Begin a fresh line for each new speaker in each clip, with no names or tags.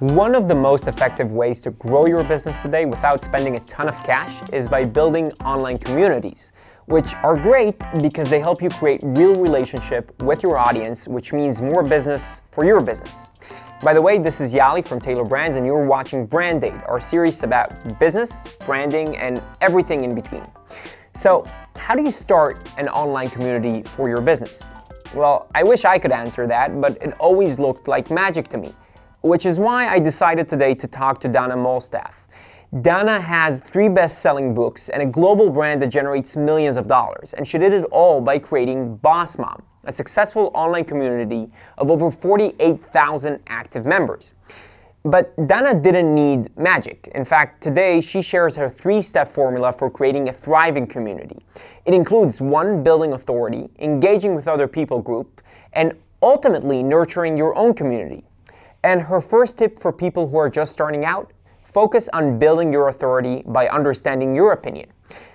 One of the most effective ways to grow your business today without spending a ton of cash is by building online communities, which are great because they help you create real relationship with your audience, which means more business for your business. By the way, this is Yali from Taylor Brands, and you're watching BrandAid, our series about business, branding, and everything in between. So, how do you start an online community for your business? Well, I wish I could answer that, but it always looked like magic to me, which is why I decided today to talk to Dana Malstaff. Dana has 3 best-selling books and a global brand that generates millions of dollars, and she did it all by creating Boss Mom, a successful online community of over 48,000 active members. But Dana didn't need magic. In fact, today she shares her 3-step formula for creating a thriving community. It includes 1, building authority, engaging with other people group, and ultimately nurturing your own community. And her first tip for people who are just starting out: focus on building your authority by understanding your opinion.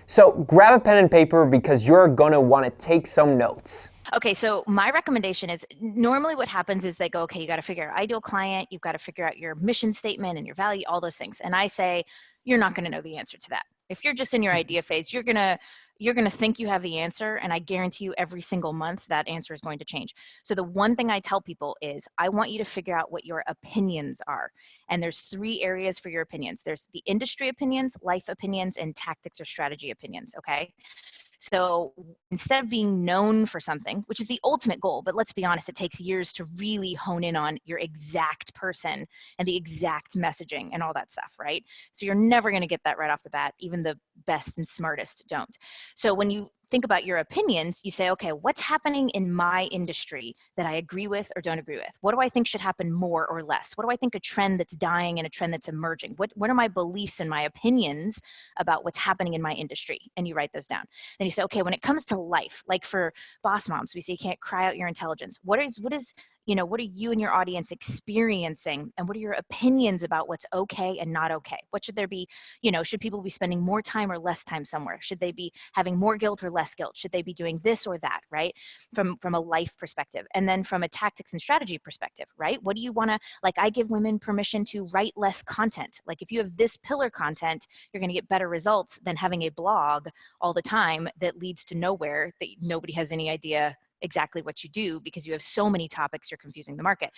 So grab a pen and paper because you're gonna want to take some notes.
Okay, so my recommendation is normally what happens is they go, okay, you got to figure out ideal client, you've got to figure out your mission statement and your value, all those things. And I say, you're not going to know the answer to that. If you're just in your idea phase, you're going to think you have the answer, and I guarantee you every single month that answer is going to change. So the one thing I tell people is I want you to figure out what your opinions are. And there's 3 areas for your opinions. There's the industry opinions, life opinions, and tactics or strategy opinions, okay? So instead of being known for something, which is the ultimate goal, but let's be honest, it takes years to really hone in on your exact person and the exact messaging and all that stuff, right? So you're never going to get that right off the bat. Even the best and smartest don't. So when you think about your opinions, you say, okay, what's happening in my industry that I agree with or don't agree with? What do I think should happen more or less? What do I think a trend that's dying and a trend that's emerging? What are my beliefs and my opinions about what's happening in my industry? And you write those down. Then you say, okay, when it comes to life, like for boss moms, we say you can't cry out your intelligence. What are you and your audience experiencing, and what are your opinions about what's okay and not okay? What should there be, should people be spending more time or less time somewhere? Should they be having more guilt or less guilt? Should they be doing this or that, right? From a life perspective. And then from a tactics and strategy perspective, right? What do you want to, like, I give women permission to write less content. Like if you have this pillar content, you're going to get better results than having a blog all the time that leads to nowhere, that nobody has any idea exactly what you do because you have so many topics, you're confusing the market,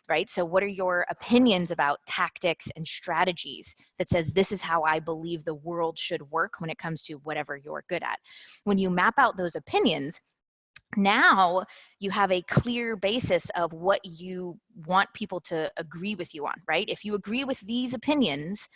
right? So what are your opinions about tactics and strategies that says this is how I believe the world should work when it comes to whatever you're good at? When you map out those opinions, now you have a clear basis of what you want people to agree with you on, right? If you agree with these opinions,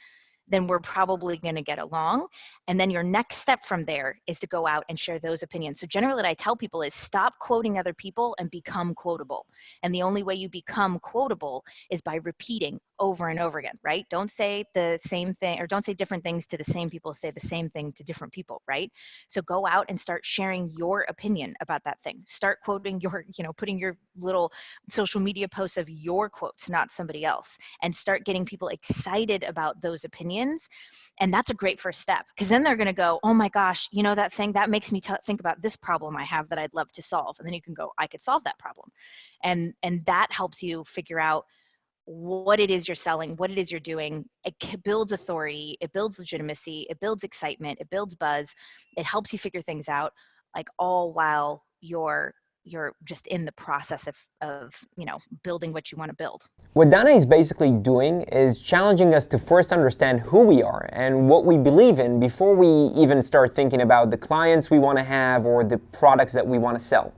then we're probably going to get along. And then your next step from there is to go out and share those opinions. So generally what I tell people is stop quoting other people and become quotable. And the only way you become quotable is by repeating over and over again, right? Don't say the same thing, or don't say different things to the same people, say the same thing to different people, right? So go out and start sharing your opinion about that thing. Start quoting putting your little social media posts of your quotes, not somebody else, and start getting people excited about those opinions. And that's a great first step, because then they're going to go, oh my gosh, that thing that makes me think about this problem I have that I'd love to solve. And then you can go, I could solve that problem. And that helps you figure out what it is you're selling, what it is you're doing. It builds authority, it builds legitimacy, it builds excitement, it builds buzz. It helps you figure things out, like all while you're just in the process of building what you want to build.
What Dana is basically doing is challenging us to first understand who we are and what we believe in before we even start thinking about the clients we want to have or the products that we want to sell.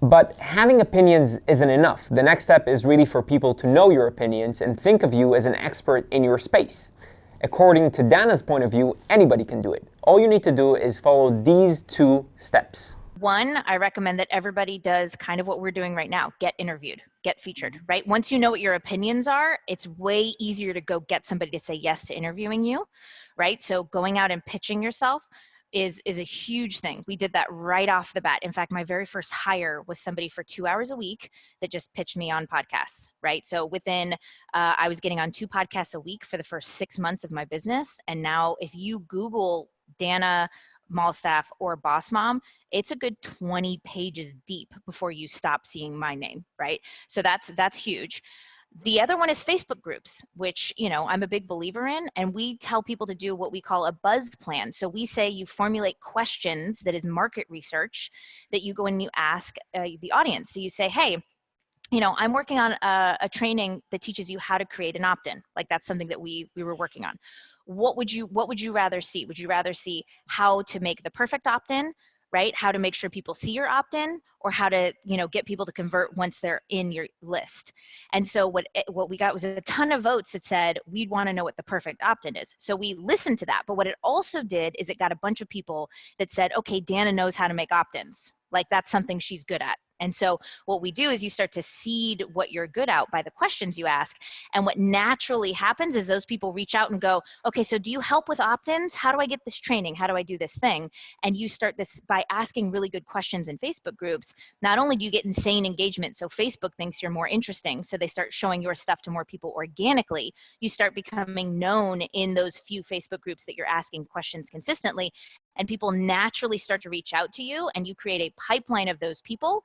But having opinions isn't enough. The next step is really for people to know your opinions and think of you as an expert in your space. According to Dana's point of view, anybody can do it. All you need to do is follow these 2 steps.
1, I recommend that everybody does kind of what we're doing right now. Get interviewed, get featured, right? Once you know what your opinions are, it's way easier to go get somebody to say yes to interviewing you, right? So going out and pitching yourself is a huge thing. We did that right off the bat. In fact, my very first hire was somebody for 2 hours a week that just pitched me on podcasts, right? So within, I was getting on 2 podcasts a week for the first 6 months of my business. And now if you Google Dana Malstaff or Boss Mom, it's a good 20 pages deep before you stop seeing my name, right? So that's huge. The other one is Facebook groups, which, I'm a big believer in, and we tell people to do what we call a buzz plan. So we say you formulate questions that is market research that you go and you ask the audience. So you say, hey, I'm working on a training that teaches you how to create an opt-in. Like that's something that we were working on. What would you rather see? Would you rather see how to make the perfect opt-in, right? How to make sure people see your opt-in, or how to, get people to convert once they're in your list. And so what we got was a ton of votes that said, we'd want to know what the perfect opt-in is. So we listened to that. But what it also did is it got a bunch of people that said, okay, Dana knows how to make opt-ins. Like that's something she's good at. And so what we do is you start to seed what you're good at by the questions you ask. And what naturally happens is those people reach out and go, okay, so do you help with opt-ins? How do I get this training? How do I do this thing? And you start this by asking really good questions in Facebook groups. Not only do you get insane engagement, so Facebook thinks you're more interesting, so they start showing your stuff to more people organically. You start becoming known in those few Facebook groups that you're asking questions consistently, and people naturally start to reach out to you, and you create a pipeline of those people.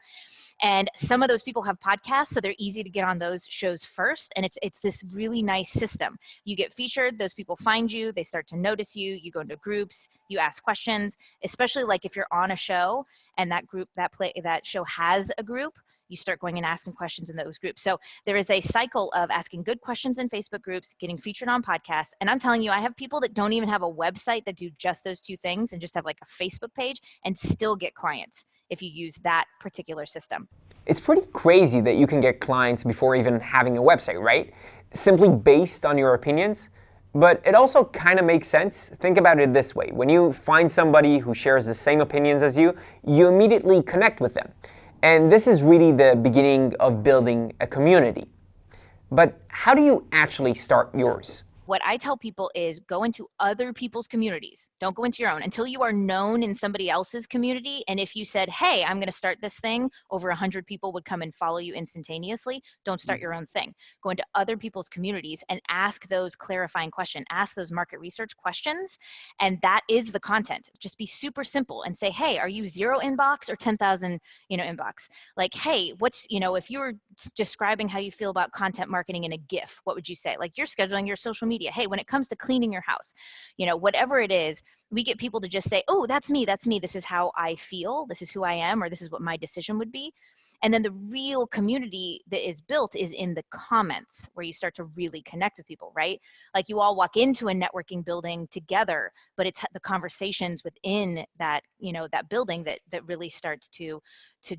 And some of those people have podcasts, so they're easy to get on those shows first. And it's this really nice system. You get featured, those people find you, they start to notice you, you go into groups, you ask questions, especially like if you're on a show and that group, that show has a group, you start going and asking questions in those groups. So there is a cycle of asking good questions in Facebook groups, getting featured on podcasts. And I'm telling you, I have people that don't even have a website that do just those two things and just have like a Facebook page and still get clients if you use that particular system.
It's pretty crazy that you can get clients before even having a website, right? Simply based on your opinions. But it also kind of makes sense. Think about it this way. When you find somebody who shares the same opinions as you, you immediately connect with them. And this is really the beginning of building a community. But how do you actually start yours?
What I tell people is go into other people's communities. Don't go into your own until you are known in somebody else's community. And if you said, hey, I'm going to start this thing, over 100 people would come and follow you instantaneously. Don't start your own thing. Go into other people's communities and ask those clarifying questions. Ask those market research questions. And that is the content. Just be super simple and say, hey, are you 0 inbox or 10,000, inbox? Like, hey, if you were describing how you feel about content marketing in a GIF, what would you say? Like, you're scheduling your social media. Hey, when it comes to cleaning your house, whatever it is, we get people to just say, oh, that's me. This is how I feel. This is who I am, or this is what my decision would be. And then the real community that is built is in the comments, where you start to really connect with people, right? Like you all walk into a networking building together, but it's the conversations within that, that building that really starts to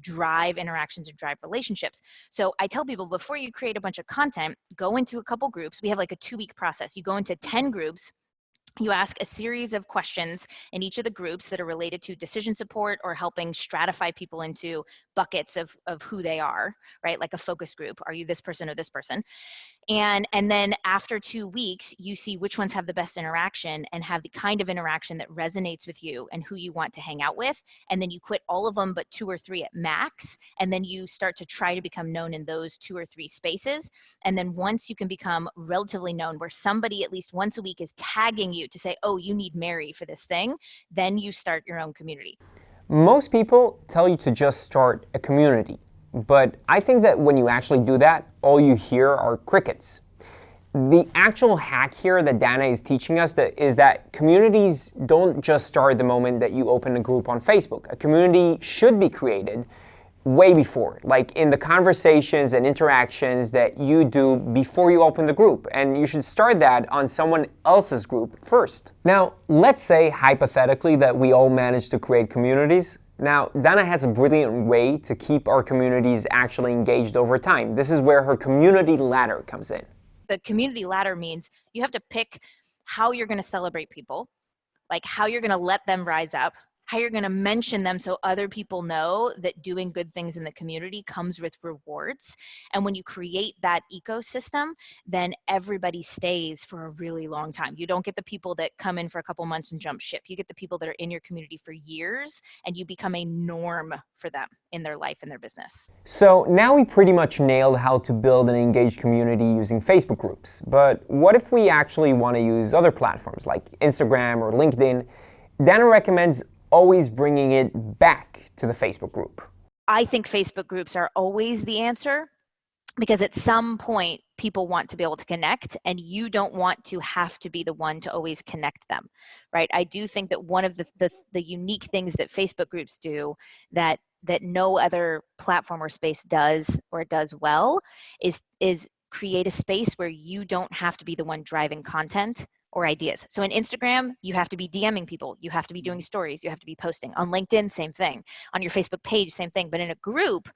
drive interactions and drive relationships. So I tell people, before you create a bunch of content, go into a couple groups. We have like a 2-week process. You go into 10 groups. You ask a series of questions in each of the groups that are related to decision support or helping stratify people into buckets of who they are, right? Like a focus group. Are you this person or this person? And then after 2 weeks, you see which ones have the best interaction and have the kind of interaction that resonates with you and who you want to hang out with. And then you quit all of them, but 2 or 3 at max. And then you start to try to become known in those 2 or 3 spaces. And then once you can become relatively known, where somebody at least once a week is tagging you to say, oh, you need Mary for this thing, then you start your own community.
Most people tell you to just start a community. But I think that when you actually do that, all you hear are crickets. The actual hack here that Dana is teaching us is that communities don't just start the moment that you open a group on Facebook. A community should be created way before, like in the conversations and interactions that you do before you open the group. And you should start that on someone else's group first. Now, let's say hypothetically that we all manage to create communities. Now, Dana has a brilliant way to keep our communities actually engaged over time. This is where her community ladder comes in.
The community ladder means you have to pick how you're going to celebrate people, like how you're going to let them rise up, how you're going to mention them so other people know that doing good things in the community comes with rewards. And when you create that ecosystem, then everybody stays for a really long time. You don't get the people that come in for a couple months and jump ship. You get the people that are in your community for years, and you become a norm for them in their life and their business.
So now we pretty much nailed how to build an engaged community using Facebook groups. But what if we actually want to use other platforms like Instagram or LinkedIn? Dana recommends always bringing it back to the Facebook group.
I think Facebook groups are always the answer. because at some point people want to be able to connect, and you don't want to have to be the one to always connect them, right? I do think that one of the unique things that Facebook groups do that no other platform or space does, or does well, is create a space where you don't have to be the one driving content or ideas. So in Instagram, you have to be DMing people, you have to be doing stories, you have to be posting. On LinkedIn, same thing. On your Facebook page, same thing. But in a group,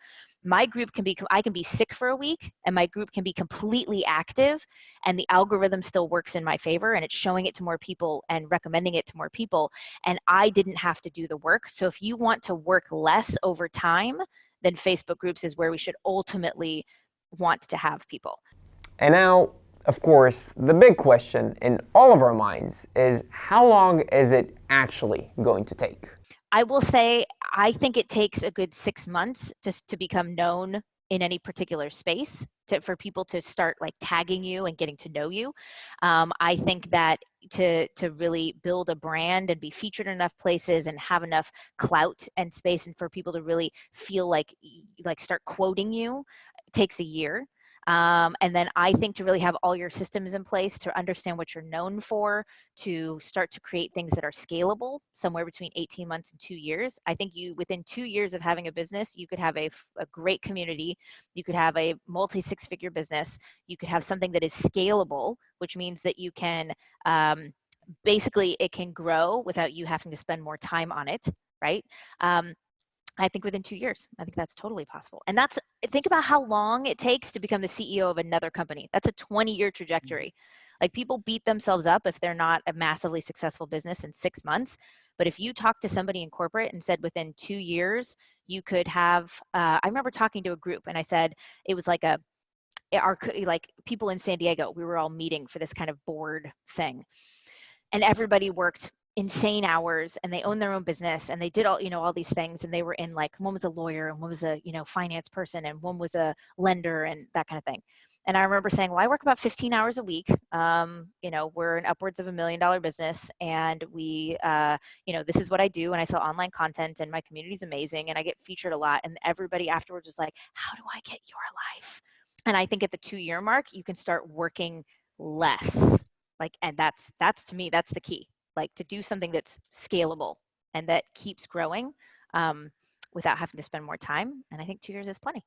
my group can be, I can be sick for a week and my group can be completely active, and the algorithm still works in my favor, and it's showing it to more people and recommending it to more people, and I didn't have to do the work. So if you want to work less over time, then Facebook groups is where we should ultimately want to have people.
And now, of course, the big question in all of our minds is, how long is it actually going to take?
I will say, I think it takes a good 6 months just to become known in any particular space, for people to start like tagging you and getting to know you. I think that to really build a brand and be featured in enough places and have enough clout and space, and for people to really feel like start quoting you, takes a year. And then I think to really have all your systems in place, to understand what you're known for, to start to create things that are scalable, somewhere between 18 months and 2 years. I think within 2 years of having a business, you could have a great community, you could have a multi-six-figure business, you could have something that is scalable, which means that you can, basically it can grow without you having to spend more time on it, right? I think within 2 years, I think that's totally possible. And think about how long it takes to become the CEO of another company. That's a 20-year trajectory. Like, people beat themselves up if they're not a massively successful business in 6 months. But if you talk to somebody in corporate and said within 2 years, you could have, I remember talking to a group and I said, it was like like people in San Diego, we were all meeting for this kind of board thing. And everybody worked insane hours and they owned their own business and they did all these things, and they were in, like, one was a lawyer and one was a finance person and one was a lender and that kind of thing. And I remember saying, well, I work about 15 hours a week. We're an upwards of $1 million business, and we this is what I do, and I sell online content, and my community is amazing, and I get featured a lot. And everybody afterwards was like, how do I get your life? And I think at the 2-year mark, you can start working less. And that's to me, that's the key. Like, to do something that's scalable and that keeps growing without having to spend more time. And I think 2 years is plenty.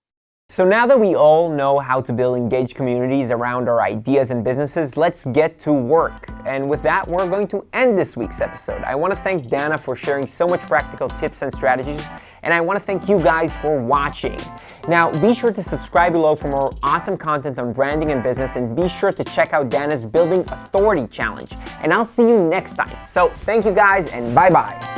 So now that we all know how to build engaged communities around our ideas and businesses, let's get to work. And with that, we're going to end this week's episode. I want to thank Dana for sharing so much practical tips and strategies, and I want to thank you guys for watching. Now, be sure to subscribe below for more awesome content on branding and business, and be sure to check out Dana's Building Authority Challenge. And I'll see you next time. So thank you guys, and bye-bye.